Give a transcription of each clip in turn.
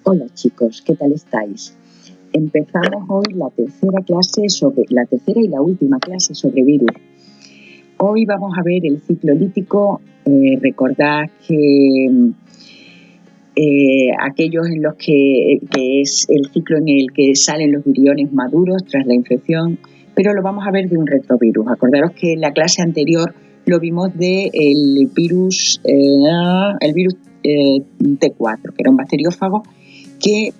Hola chicos, ¿qué tal estáis? Empezamos hoy la tercera y la última clase sobre virus. Hoy vamos a ver el ciclo lítico. Recordad que aquellos en los que es el ciclo en el que salen los viriones maduros tras la infección, pero lo vamos a ver de un retrovirus. Acordaros que en la clase anterior lo vimos del virus, T4, que era un bacteriófago que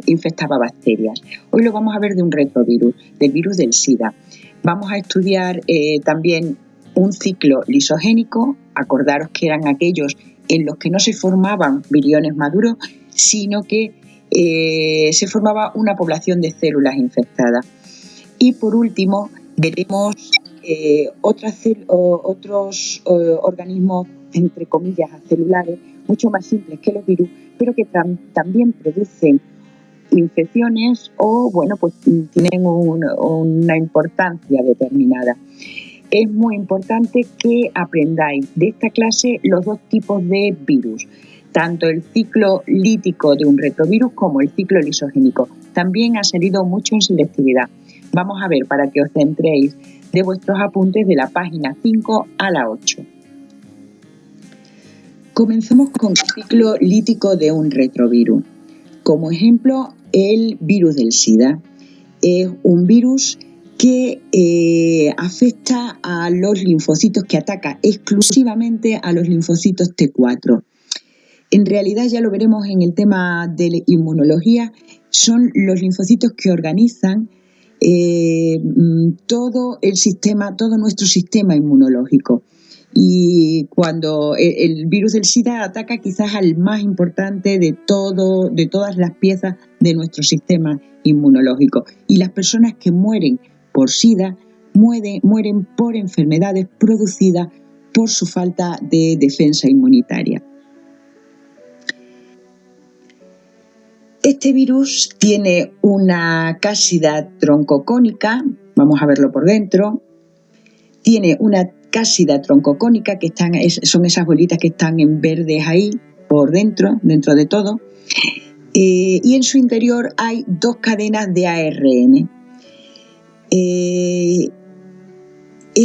infectaba bacterias. Hoy lo vamos a ver de un retrovirus, del virus del SIDA. Vamos a estudiar también un ciclo lisogénico. Acordaros que eran aquellos en los que no se formaban viriones maduros, sino que se formaba una población de células infectadas. Y por último, veremos otros organismos, entre comillas, acelulares, mucho más simples que los virus, pero que también producen infecciones o, bueno, pues tienen una importancia determinada. Es muy importante que aprendáis de esta clase los dos tipos de virus, tanto el ciclo lítico de un retrovirus como el ciclo lisogénico. También ha salido mucho en selectividad. Vamos a ver, para que os centréis de vuestros apuntes de la página 5 a la 8. Comenzamos con el ciclo lítico de un retrovirus. Como ejemplo, el virus del SIDA. Es un virus que afecta a los linfocitos, que ataca exclusivamente a los linfocitos T4. En realidad, ya lo veremos en el tema de la inmunología, son los linfocitos que organizan todo nuestro sistema inmunológico. Y cuando el virus del SIDA ataca quizás al más importante de todas las piezas de nuestro sistema inmunológico. Y las personas que mueren por SIDA mueren por enfermedades producidas por su falta de defensa inmunitaria. Este virus tiene una cápsida troncocónica, vamos a verlo por dentro. Tiene una cápsida troncocónica, que son esas bolitas que están en verdes ahí, por dentro de todo. Y en su interior hay dos cadenas de ARN.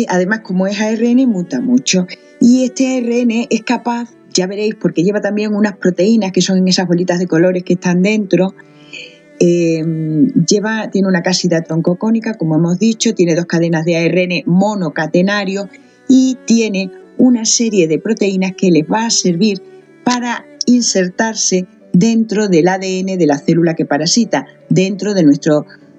Además, como es ARN, muta mucho. Y este ARN es capaz, ya veréis, porque lleva también unas proteínas que son en esas bolitas de colores que están dentro. Tiene una cápsida troncocónica, como hemos dicho, tiene dos cadenas de ARN monocatenario y tiene una serie de proteínas que les va a servir para insertarse dentro del ADN de la célula que parasita, dentro de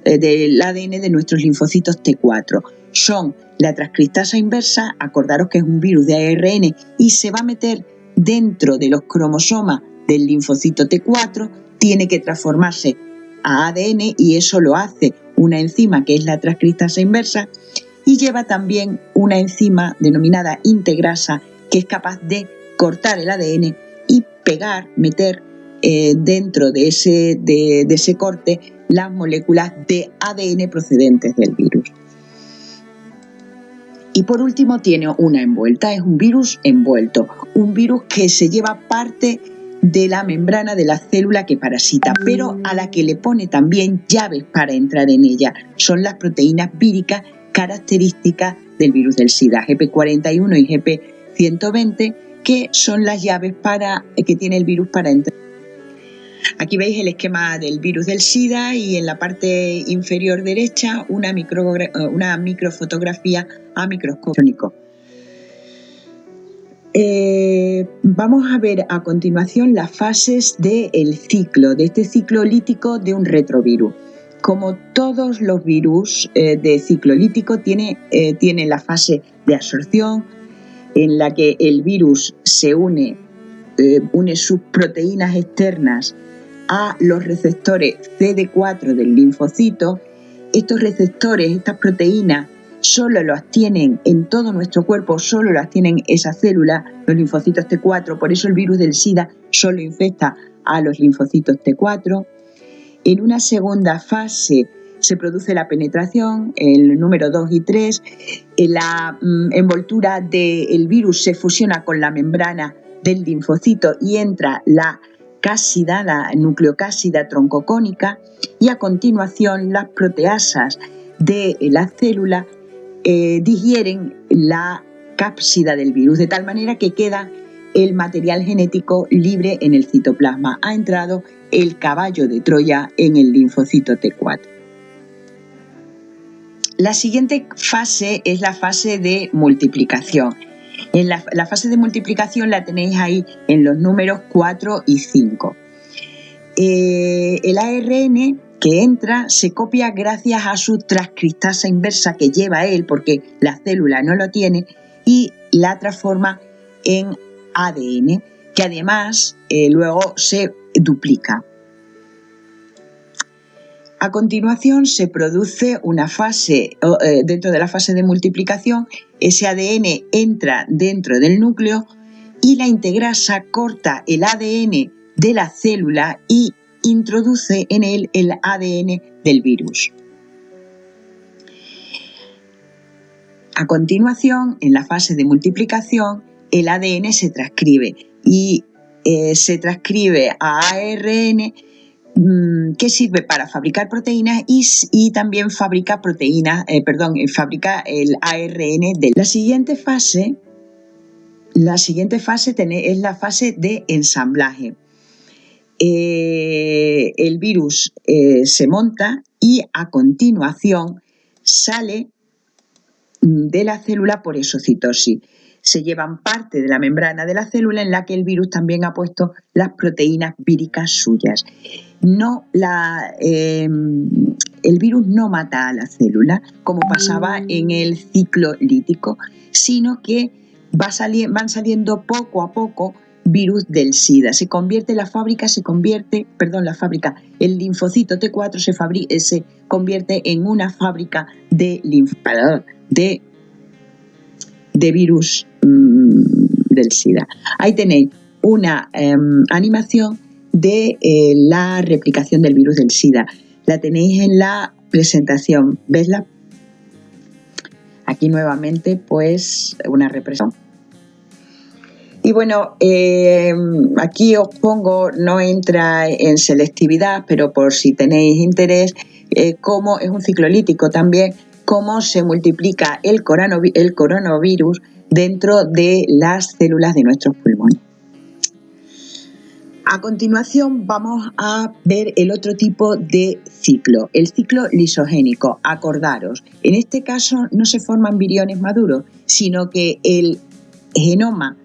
del ADN de nuestros linfocitos T4. Son la transcriptasa inversa, acordaros que es un virus de ARN y se va a meter dentro de los cromosomas del linfocito T4, tiene que transformarse a ADN y eso lo hace una enzima que es la transcriptasa inversa, y lleva también una enzima denominada integrasa que es capaz de cortar el ADN y meter dentro de ese corte las moléculas de ADN procedentes del virus. Y por último tiene una envuelta, es un virus envuelto, un virus que se lleva parte de la membrana de la célula que parasita, pero a la que le pone también llaves para entrar en ella. Son las proteínas víricas características del virus del SIDA, GP41 y GP120, que son las llaves que tiene el virus para entrar. Aquí veis el esquema del virus del SIDA y en la parte inferior derecha una microfotografía a microscopio. Vamos a ver a continuación las fases de este ciclo lítico de un retrovirus. Como todos los virus de ciclo lítico, tiene la fase de absorción, en la que el virus se une sus proteínas externas a los receptores CD4 del linfocito. Estos receptores, estas proteínas, solo las tienen en todo nuestro cuerpo, solo las tienen esas células, los linfocitos T4, por eso el virus del SIDA solo infecta a los linfocitos T4. En una segunda fase se produce la penetración, el número 2 y 3, la envoltura del virus se fusiona con la membrana del linfocito y entra la cásida, la nucleocásida troncocónica, y a continuación las proteasas de la célula digieren la cápsida del virus, de tal manera que queda el material genético libre en el citoplasma. Ha entrado el caballo de Troya en el linfocito T4. La siguiente fase es la fase de multiplicación. En la fase de multiplicación la tenéis ahí en los números 4 y 5. El ARN que entra se copia gracias a su transcriptasa inversa que lleva él, porque la célula no lo tiene, y la transforma en ADN, que además luego se duplica. A continuación se produce una fase, dentro de la fase de multiplicación, ese ADN entra dentro del núcleo y la integrasa corta el ADN de la célula y introduce en él el ADN del virus. A continuación, en la fase de multiplicación, el ADN se transcribe y se transcribe a ARN, que sirve para fabricar proteínas y también fabrica fabrica el ARN de la siguiente fase. La siguiente fase es la fase de ensamblaje. El virus se monta y a continuación sale de la célula por exocitosis. Se llevan parte de la membrana de la célula en la que el virus también ha puesto las proteínas víricas suyas. El virus no mata a la célula como pasaba en el ciclo lítico, sino que van saliendo poco a poco virus del SIDA. El linfocito T4 se convierte en una fábrica de virus del SIDA. Ahí tenéis una animación de la replicación del virus del SIDA. La tenéis en la presentación. ¿Vesla? Aquí nuevamente, pues, una representación. Y bueno, aquí os pongo, no entra en selectividad, pero por si tenéis interés, cómo es un ciclo lítico también, cómo se multiplica el coronavirus dentro de las células de nuestros pulmones. A continuación vamos a ver el otro tipo de ciclo, el ciclo lisogénico. Acordaros, en este caso no se forman viriones maduros, sino que el genoma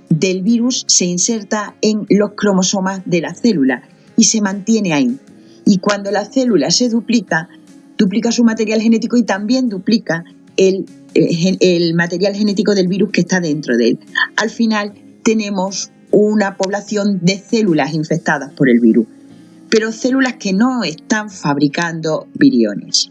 del virus se inserta en los cromosomas de la célula y se mantiene ahí. Y cuando la célula se duplica su material genético y también duplica el material genético del virus que está dentro de él. Al final tenemos una población de células infectadas por el virus, pero células que no están fabricando viriones.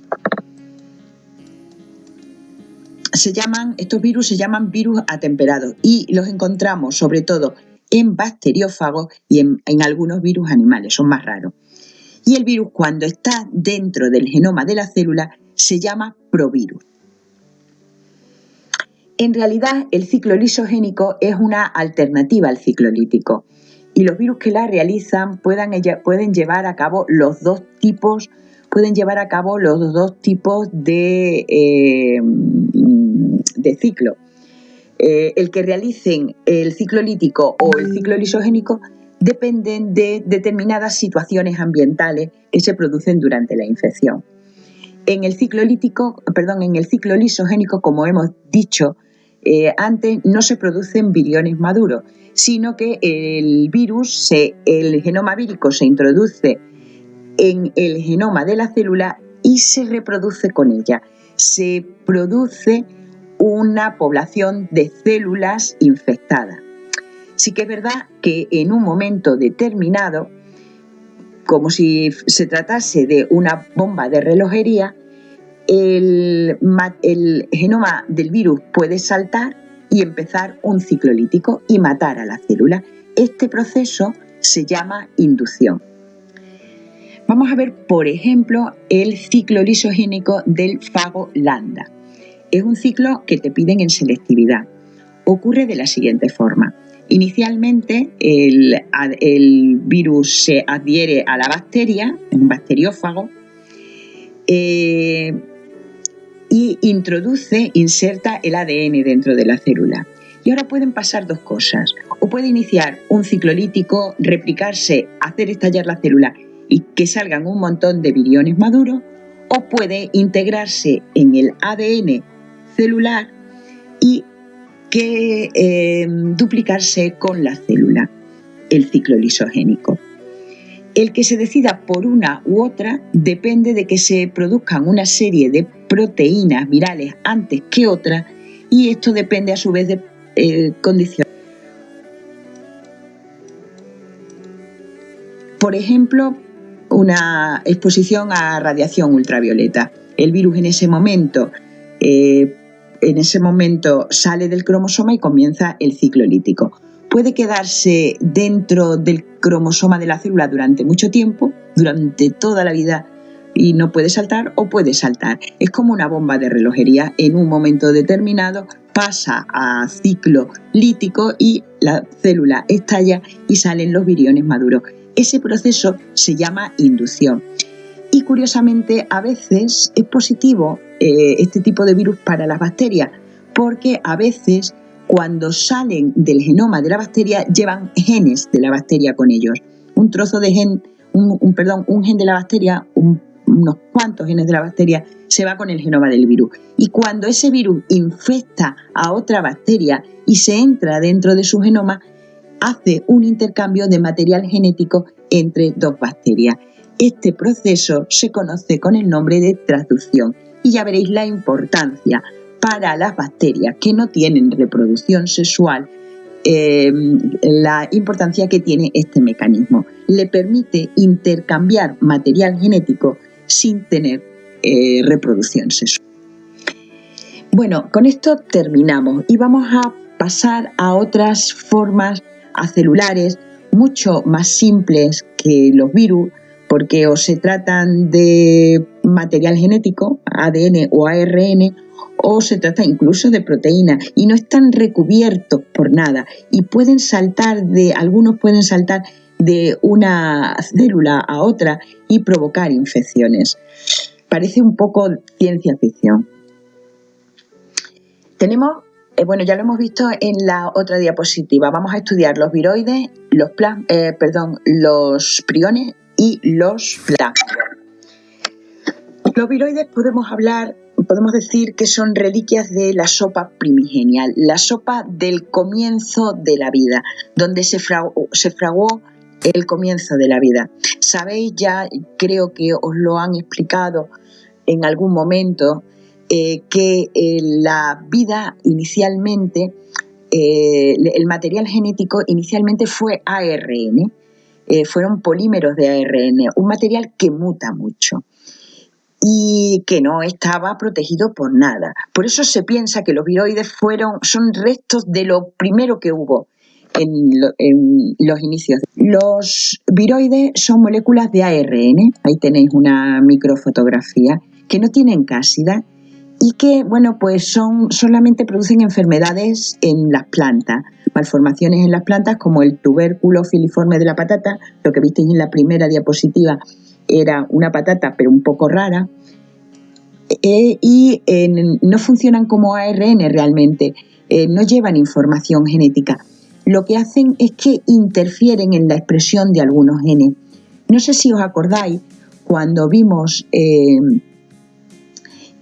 Estos virus se llaman virus atemperados y los encontramos sobre todo en bacteriófagos y en algunos virus animales, son más raros. Y el virus, cuando está dentro del genoma de la célula, se llama provirus. En realidad, el ciclo lisogénico es una alternativa al ciclo lítico y los virus que la realizan pueden llevar a cabo los dos tipos de ciclo. El que realicen el ciclo lítico o el ciclo lisogénico dependen de determinadas situaciones ambientales que se producen durante la infección. En el ciclo lisogénico, como hemos dicho antes, no se producen viriones maduros, sino que el genoma vírico se introduce en el genoma de la célula y se reproduce con ella. Se produce una población de células infectadas. Sí que es verdad que en un momento determinado, como si se tratase de una bomba de relojería, el genoma del virus puede saltar y empezar un ciclo lítico y matar a la célula. Este proceso se llama inducción. Vamos a ver, por ejemplo, el ciclo lisogénico del fago lambda. Es un ciclo que te piden en selectividad. Ocurre de la siguiente forma. Inicialmente el virus se adhiere a la bacteria, en un bacteriófago, y inserta el ADN dentro de la célula. Y ahora pueden pasar dos cosas. O puede iniciar un ciclo lítico, replicarse, hacer estallar la célula y que salgan un montón de viriones maduros, o puede integrarse en el ADN celular y duplicarse con la célula, el ciclo lisogénico. El que se decida por una u otra depende de que se produzcan una serie de proteínas virales antes que otras, y esto depende a su vez de condiciones. Por ejemplo, una exposición a radiación ultravioleta. El virus en ese momento sale del cromosoma y comienza el ciclo lítico. Puede quedarse dentro del cromosoma de la célula durante mucho tiempo, durante toda la vida, y no puede saltar, o puede saltar. Es como una bomba de relojería. En un momento determinado pasa a ciclo lítico y la célula estalla y salen los viriones maduros. Ese proceso se llama inducción. Y curiosamente, a veces es positivo este tipo de virus para las bacterias, porque a veces cuando salen del genoma de la bacteria llevan genes de la bacteria con ellos. Un trozo de gen, un gen de la bacteria, unos cuantos genes de la bacteria se va con el genoma del virus. Y cuando ese virus infecta a otra bacteria y se entra dentro de su genoma, hace un intercambio de material genético entre dos bacterias. Este proceso se conoce con el nombre de transducción, y ya veréis la importancia para las bacterias que no tienen reproducción sexual, la importancia que tiene este mecanismo. Le permite intercambiar material genético sin tener reproducción sexual. Bueno, con esto terminamos y vamos a pasar a otras formas acelulares mucho más simples que los virus, porque o se tratan de material genético, ADN o ARN, o se trata incluso de proteínas, y no están recubiertos por nada, y algunos pueden saltar de una célula a otra y provocar infecciones. Parece un poco ciencia ficción. Tenemos, ya lo hemos visto en la otra diapositiva. Vamos a estudiar los viroides, los priones y los plasmidos. Los viroides podemos decir que son reliquias de la sopa primigenia, la sopa del comienzo de la vida, donde se fraguó el comienzo de la vida. Sabéis ya, creo que os lo han explicado en algún momento, que la vida inicialmente, el material genético inicialmente fue ARN, fueron polímeros de ARN, un material que muta mucho y que no estaba protegido por nada. Por eso se piensa que los viroides son restos de lo primero que hubo en los inicios. Los viroides son moléculas de ARN, ahí tenéis una microfotografía, que no tienen cápsida y que, solamente producen enfermedades en las plantas, malformaciones en las plantas como el tubérculo filiforme de la patata. Lo que visteis en la primera diapositiva era una patata, pero un poco rara, y no funcionan como ARN realmente, no llevan información genética. Lo que hacen es que interfieren en la expresión de algunos genes. No sé si os acordáis, cuando vimos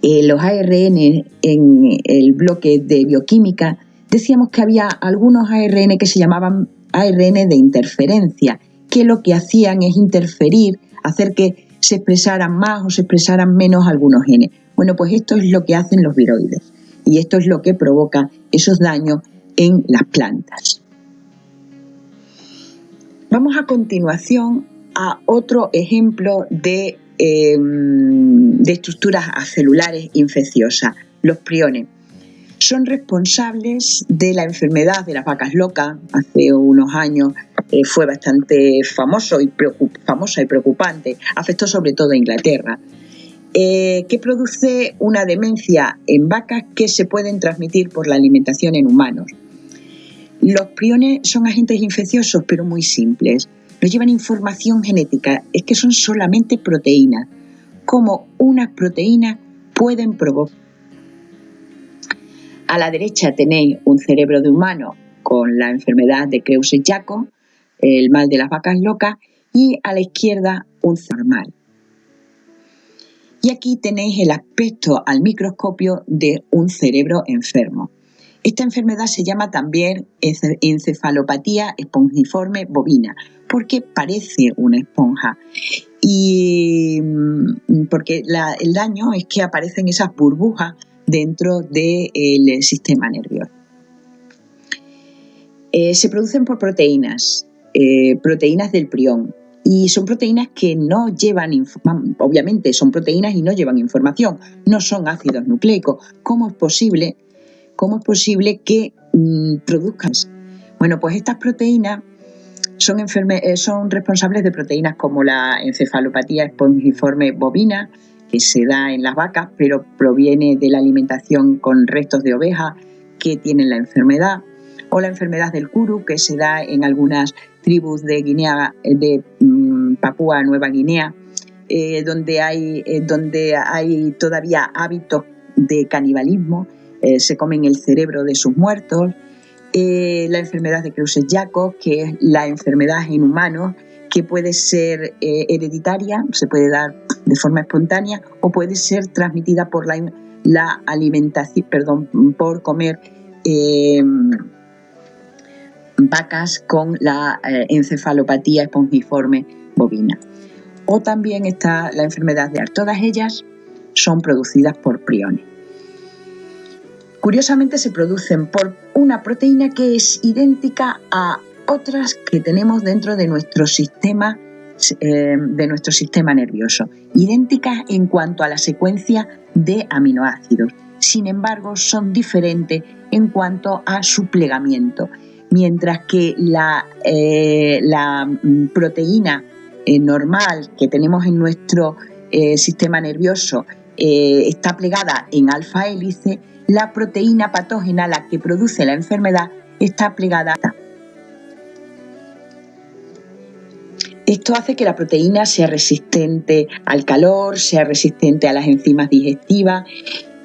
los ARN en el bloque de bioquímica, decíamos que había algunos ARN que se llamaban ARN de interferencia, que lo que hacían es interferir, hacer que se expresaran más o se expresaran menos algunos genes. Bueno, pues esto es lo que hacen los viroides, y esto es lo que provoca esos daños en las plantas. Vamos a continuación a otro ejemplo de estructuras acelulares infecciosas, los priones. Son responsables de la enfermedad de las vacas locas. Hace unos años fue bastante famosa y preocupante, afectó sobre todo a Inglaterra, que produce una demencia en vacas que se pueden transmitir por la alimentación en humanos. Los priones son agentes infecciosos, pero muy simples. No llevan información genética, es que son solamente proteínas. Como unas proteínas pueden provocar. A la derecha tenéis un cerebro de humano con la enfermedad de Creuset-Jakob, el mal de las vacas locas, y a la izquierda un normal. Y aquí tenéis el aspecto al microscopio de un cerebro enfermo. Esta enfermedad se llama también encefalopatía espongiforme bovina, porque parece una esponja. Y porque el daño es que aparecen esas burbujas dentro del sistema nervioso. Se producen por proteínas del prión, y son proteínas que no llevan, obviamente son proteínas y no llevan información, no son ácidos nucleicos. ¿Cómo es posible que produzcan? Bueno, pues estas proteínas son responsables de proteínas como la encefalopatía espongiforme bovina, que se da en las vacas, pero proviene de la alimentación con restos de ovejas que tienen la enfermedad, o la enfermedad del Kuru, que se da en algunas tribus de Guinea, de Papúa Nueva Guinea, donde hay todavía hábitos de canibalismo, se comen el cerebro de sus muertos. La enfermedad de Creuset-Jakob, que es la enfermedad en humanos, que puede ser hereditaria, se puede dar de forma espontánea, o puede ser transmitida por la alimentación, por comer vacas con la encefalopatía espongiforme bovina. O también está la enfermedad de Arthur. Todas ellas son producidas por priones. Curiosamente se producen por una proteína que es idéntica a otras que tenemos dentro de nuestro sistema nervioso, idénticas en cuanto a la secuencia de aminoácidos. Sin embargo, son diferentes en cuanto a su plegamiento. Mientras que la proteína normal que tenemos en nuestro sistema nervioso está plegada en alfa hélice, la proteína patógena, la que produce la enfermedad, está plegada. Esto hace que la proteína sea resistente al calor, sea resistente a las enzimas digestivas,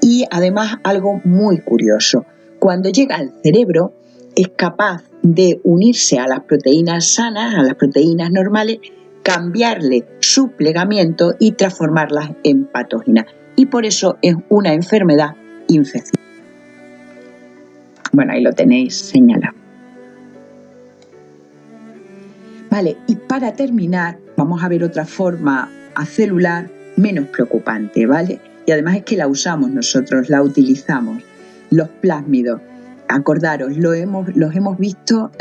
y además algo muy curioso: cuando llega al cerebro es capaz de unirse a las proteínas sanas, a las proteínas normales, cambiarle su plegamiento y transformarlas en patógenas. Y por eso es una enfermedad infecciosa. Bueno, ahí lo tenéis señalado. Vale, y para terminar, vamos a ver otra forma acelular menos preocupante, ¿vale? Y además es que la usamos nosotros, la utilizamos. Los plásmidos, acordaros, los hemos visto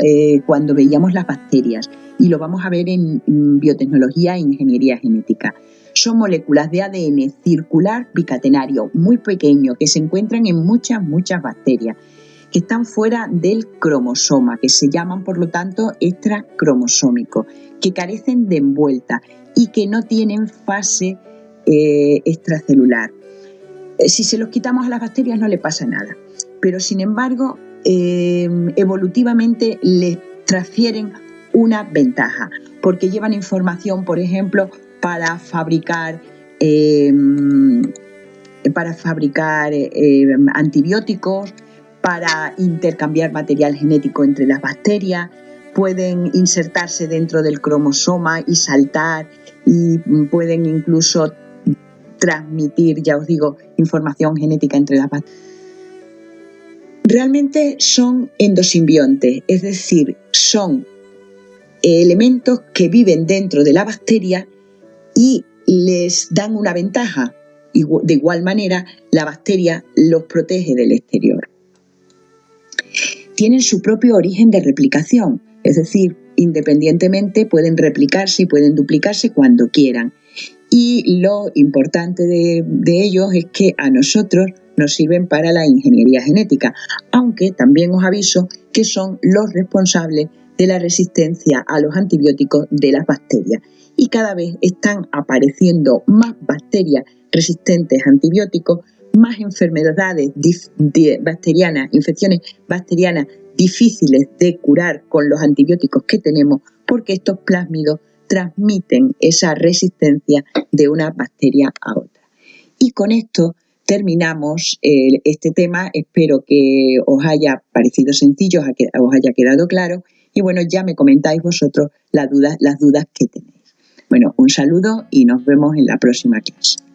cuando veíamos las bacterias, y lo vamos a ver en biotecnología e ingeniería genética. Son moléculas de ADN circular bicatenario muy pequeño que se encuentran en muchas bacterias, que están fuera del cromosoma, que se llaman por lo tanto extracromosómicos, que carecen de envuelta y que no tienen fase extracelular. Si se los quitamos a las bacterias no le pasa nada, pero sin embargo evolutivamente les transfieren una ventaja, porque llevan información, por ejemplo, para fabricar antibióticos, para intercambiar material genético entre las bacterias, pueden insertarse dentro del cromosoma y saltar, y pueden incluso transmitir, ya os digo, información genética entre las bacterias. Realmente son endosimbiontes, es decir, son elementos que viven dentro de la bacteria y les dan una ventaja. De igual manera, la bacteria los protege del exterior. Tienen su propio origen de replicación, es decir, independientemente pueden replicarse y pueden duplicarse cuando quieran. Y lo importante de ellos es que a nosotros nos sirven para la ingeniería genética, aunque también os aviso que son los responsables de la resistencia a los antibióticos de las bacterias. Y cada vez están apareciendo más bacterias resistentes a antibióticos, más enfermedades bacterianas, infecciones bacterianas difíciles de curar con los antibióticos que tenemos, porque estos plásmidos transmiten esa resistencia de una bacteria a otra. Y con esto terminamos este tema. Espero que os haya parecido sencillo, os haya quedado claro, y bueno, ya me comentáis vosotros las dudas que tenéis. Bueno, un saludo y nos vemos en la próxima clase.